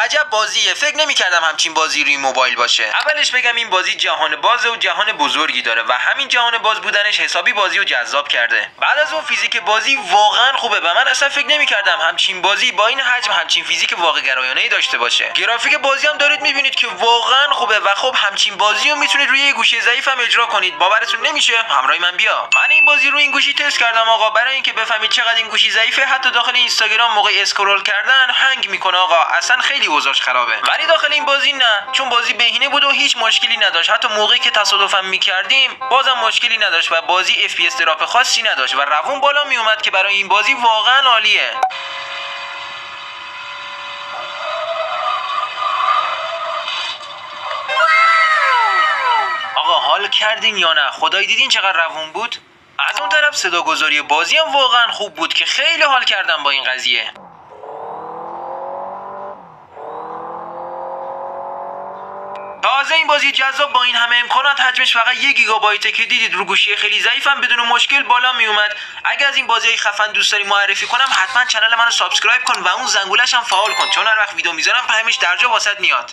عجب بازیه، فکر نمی‌کردم همچین بازی روی موبایل باشه. اولش بگم این بازی جهان بازه و جهان بزرگی داره و همین جهان باز بودنش حسابی بازی رو جذاب کرده. بعد از اون فیزیک بازی واقعا خوبه و من اصلا فکر نمی‌کردم همچین بازی با این حجم همچین فیزیک واقع گرایانه‌ای داشته باشه. گرافیک بازی هم دارید می‌بینید که واقعا خوبه و خب همچین بازی رو میتونید روی گوشی ضعیف هم اجرا کنید. باورتون نمیشه؟ همراه من بیا. من این بازی رو این گوشی تست کردم آقا. برای اینکه بفهمید چقدر این گوشی ضعیفه، حتی داخل اینستاگرام موقع اسکرول کردن هنگ میکنه آقا. اصلا خیلی اوضاعش خرابه. ولی داخل این بازی نه، چون بازی بهینه بود و هیچ مشکلی نداشت. حتی موقعی که تصادفا میکردیم بازم مشکلی نداشت و بازی FPS دراپ خاصی نداشت و روون بالا میومد که برای این بازی واقعا عالیه. آقا حال کردین یا نه؟ خدای دیدین چقدر روون بود؟ از اون طرف صداگذاری بازی هم واقعا خوب بود که خیلی حال کردم با این قضیه. تازه این بازی جذاب با این همه امکانات حجمش فقط 1 گیگابایته که دیدید رو گوشی خیلی ضعیفم بدون مشکل بالا می اومد. اگه از این بازی خفن دوست داری معرفی کنم، حتما کانال منو سابسکرایب کن و اون زنگوله‌ش هم فعال کن، چون هر وقت ویدیو میذارم پیامش درجا واسط میاد.